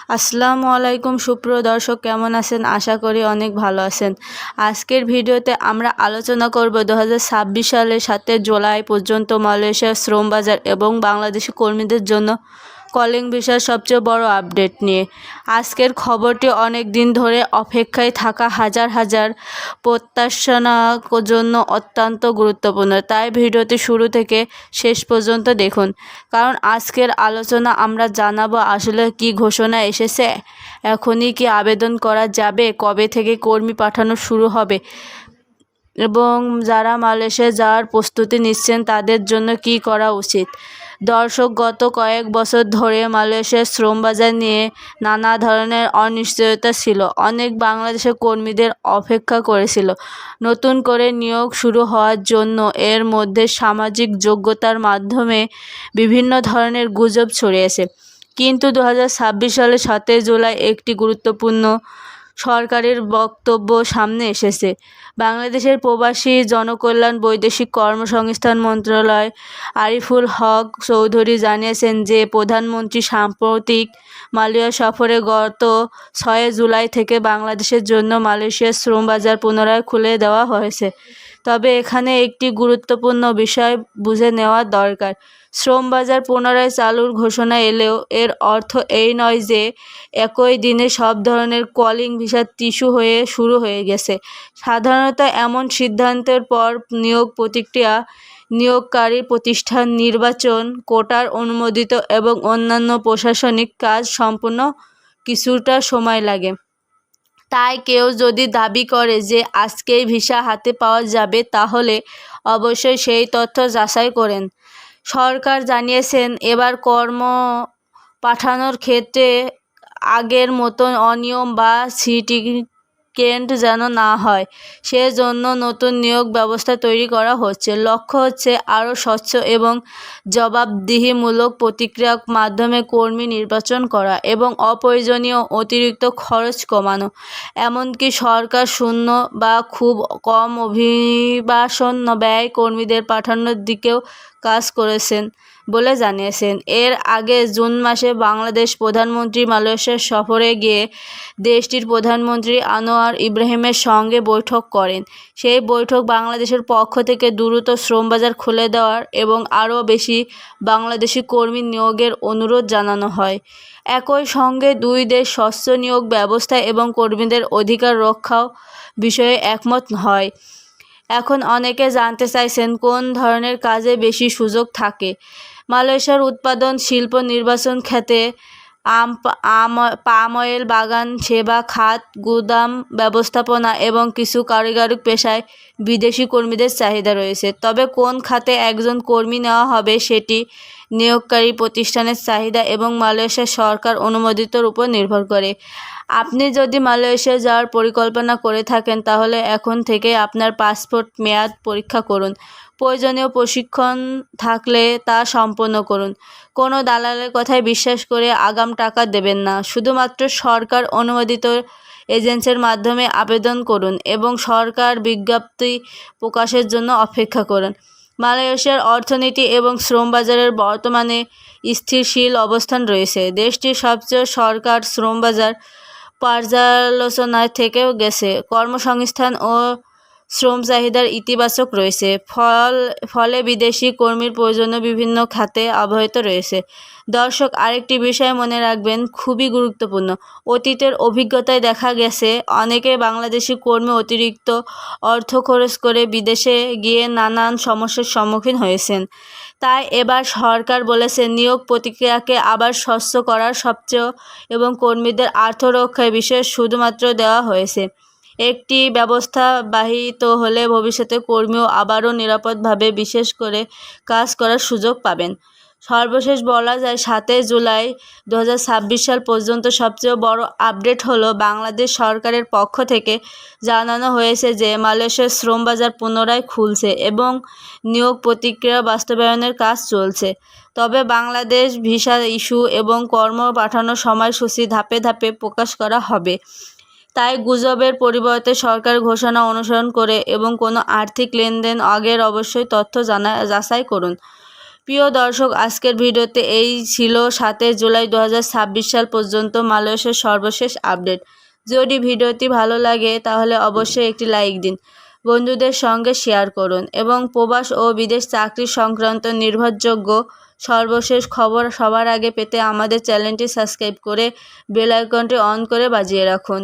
আসসালামু আলাইকুম সুপ্রিয় দর্শক, কেমন আছেন? আশা করি অনেক ভালো আছেন। আজকের ভিডিওতে আমরা আলোচনা করব 2026 সালের 7 জুলাই পর্যন্ত মালয়েশিয়ার শ্রম বাজার এবং বাংলাদেশি কর্মীদের জন্য কলিং ভিসার সবচেয়ে বড় আপডেট নিয়ে। আজকের খবরটি অনেক দিন ধরে অপেক্ষায় থাকা হাজার হাজার প্রত্যাশার জন্য অত্যন্ত গুরুত্বপূর্ণ, তাই ভিডিওটি শুরু থেকে শেষ পর্যন্ত দেখুন, কারণ আজকের আলোচনা আমরা জানাবো আসলে কি ঘোষণা এসেছে, এখনই কি আবেদন করা যাবে, কবে থেকে কর্মী পাঠানো শুরু হবে এবং যারা মালয়েশিয়া যাওয়ার প্রস্তুতি নিচ্ছেন তাদের জন্য কি করা উচিত। দর্শক, গত কয়েক বছর ধরে মালয়েশিয়ার শ্রম বাজার নিয়ে নানা ধরনের অনিশ্চয়তা ছিল। অনেক বাংলাদেশের কর্মীদের অপেক্ষা করেছিল নতুন করে নিয়োগ শুরু হওয়ার জন্য। এর মধ্যে সামাজিক যোগ্যতার মাধ্যমে বিভিন্ন ধরনের গুজব ছড়িয়েছে, কিন্তু 2026 সালের 7 জুলাই একটি গুরুত্বপূর্ণ সরকারের বক্তব্য সামনে এসেছে। বাংলাদেশের প্রবাসী জনকল্যাণ বৈদেশিক কর্মসংস্থান মন্ত্রণালয় আরিফুল হক চৌধুরী জানিয়েছেন যে প্রধানমন্ত্রী সাম্প্রতিক মালয়েশিয়া সফরে গত 6 জুলাই থেকে বাংলাদেশের জন্য মালয়েশিয়ার শ্রম বাজার পুনরায় খুলে দেওয়া হয়েছে। তবে এখানে একটি গুরুত্বপূর্ণ বিষয় বুঝে নেওয়া দরকার। শ্রম বাজার পুনরায় চালুর ঘোষণা এলেও এর অর্থ এই নয় যে একই দিনে সব ধরনের কলিং ভিসা শুরু হয়ে গেছে। সাধারণত এমন সিদ্ধান্তের পর নিয়োগ প্রক্রিয়া, নিয়োগকারী প্রতিষ্ঠান নির্বাচন, কোটার অনুমোদিত এবং অন্যান্য প্রশাসনিক কাজ সম্পূর্ণ কিছুটা সময় লাগে। তাই কেউ যদি দাবি করে যে আজকেই ভিসা হাতে পাওয়া যাবে, তাহলে অবশ্যই সেই তথ্য যাচাই করেন। সরকার জানিয়েছেন এবার কর্ম পাঠানোর ক্ষেত্রে আগের মতন অনিয়ম বা সিন্ডিকেট যেন না হয়, সেজন্য নতুন নিয়োগ ব্যবস্থা তৈরি করা হচ্ছে। লক্ষ্য হচ্ছে আরও স্বচ্ছ এবং জবাবদিহিমূলক প্রক্রিয়ার মাধ্যমে কর্মী নির্বাচন করা এবং অপ্রয়োজনীয় অতিরিক্ত খরচ কমানো। এমনকি সরকার শূন্য বা খুব কম অভিবাসন ব্যয় কর্মীদের পাঠানোর দিকেও কাজ করেছেন বলে জানিয়েছেন। এর আগে জুন মাসে বাংলাদেশ প্রধানমন্ত্রী মালয়েশিয়া সফরে গিয়ে দেশটির প্রধানমন্ত্রী আনোয়ার ইব্রাহিমের সঙ্গে বৈঠক করেন। সেই বৈঠক বাংলাদেশের পক্ষ থেকে দ্রুত শ্রমবাজার খুলে দেওয়ার এবং আরও বেশি বাংলাদেশি কর্মী নিয়োগের অনুরোধ জানানো হয়। একই সঙ্গে দুই দেশ স্বচ্ছ নিয়োগ ব্যবস্থা এবং কর্মীদের অধিকার রক্ষাও বিষয়ে একমত হয়। এখন অনেকে জানতে চাইছেন কোন ধরনের কাজে বেশি সুযোগ থাকে। মালয়েশিয়ার উৎপাদন শিল্প, নির্বাচন খাতে, পাম অয়েল বাগান, সেবা খাত, গুদাম ব্যবস্থাপনা এবং কিছু কারিগরি পেশায় বিদেশি কর্মীদের চাহিদা রয়েছে। তবে কোন খাতে একজন কর্মী নেওয়া হবে সেটি নিয়োগকারী প্রতিষ্ঠানের চাহিদা এবং মালয়েশিয়া সরকার অনুমোদিতর উপর নির্ভর করে। আপনি যদি মালয়েশিয়া যাওয়ার পরিকল্পনা করে থাকেন, তাহলে এখন থেকে আপনার পাসপোর্ট মেয়াদ পরীক্ষা করুন। প্রয়োজনীয় প্রশিক্ষণ থাকলে তা সম্পন্ন করুন। কোনো দালালের কথায় বিশ্বাস করে আগাম টাকা দেবেন না। শুধুমাত্র সরকার অনুমোদিত এজেন্সির মাধ্যমে আবেদন করুন এবং সরকার বিজ্ঞপ্তি প্রকাশের জন্য অপেক্ষা করুন। মালয়েশিয়ার অর্থনীতি এবং শ্রম বাজারের বর্তমানে স্থিতিশীল অবস্থান রয়েছে। দেশটির সবচেয়ে সরকার শ্রম বাজার পর্যালোচনায় থেকেও গেছে। কর্মসংস্থান ও শ্রম চাহিদার ইতিবাচক রয়েছে, ফলে বিদেশি কর্মীর প্রয়োজনীয় বিভিন্ন খাতে অব্যাহত রয়েছে। দর্শক, আরেকটি বিষয় মনে রাখবেন, খুবই গুরুত্বপূর্ণ। অতীতের অভিজ্ঞতায় দেখা গেছে অনেকে বাংলাদেশি কর্মী অতিরিক্ত অর্থ খরচ করে বিদেশে গিয়ে নানান সমস্যার সম্মুখীন হয়েছেন। তাই এবার সরকার বলেছে নিয়োগ প্রক্রিয়াকে আবার স্বচ্ছ করার সবচেয়ে এবং কর্মীদের আত্মরক্ষার বিষয়ে শুধুমাত্র দেওয়া হয়েছে। একটি ব্যবস্থা বাহিত হলে ভবিষ্যতে কর্মীও আবারও নিরাপদভাবে বিশেষ করে কাজ করার সুযোগ পাবেন। সর্বশেষ বলা যায়, 7 জুলাই 2026 সাল পর্যন্ত সবচেয়ে বড় আপডেট হলো বাংলাদেশ সরকারের পক্ষ থেকে জানানো হয়েছে যে মালয়েশিয়ার শ্রম বাজার পুনরায় খুলছে এবং নিয়োগ প্রক্রিয়া বাস্তবায়নের কাজ চলছে। তবে বাংলাদেশ ভিসা ইস্যু এবং কর্ম পাঠানোর সময়সূচি ধাপে ধাপে প্রকাশ করা হবে। তাই গুজবের পরিবর্তে সরকার ঘোষণা অনুসরণ করে এবং কোনো আর্থিক লেনদেন আগের অবশ্যই তথ্য যাচাই করুন। প্রিয় দর্শক, আজকের ভিডিওতে এই ছিল 7 জুলাই 2026 সাল পর্যন্ত মালয়েশিয়ার সর্বশেষ আপডেট। যদি ভিডিওটি ভালো লাগে তাহলে অবশ্যই একটি লাইক দিন, বন্ধুদের সঙ্গে শেয়ার করুন এবং প্রবাস ও বিদেশ চাকরি সংক্রান্ত নির্ভরযোগ্য সর্বশেষ খবর সবার আগে পেতে আমাদের চ্যানেলটি সাবস্ক্রাইব করে বেল আইকনটি অন করে বাজিয়ে রাখুন।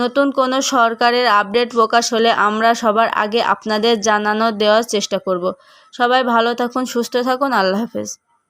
নতুন কোনো সরকারের আপডেট প্রকাশ হলে আমরা সবার আগে আপনাদের জানানো দেওয়ার চেষ্টা করব। সবাই ভালো থাকুন, সুস্থ থাকুন, আল্লাহ হাফেজ।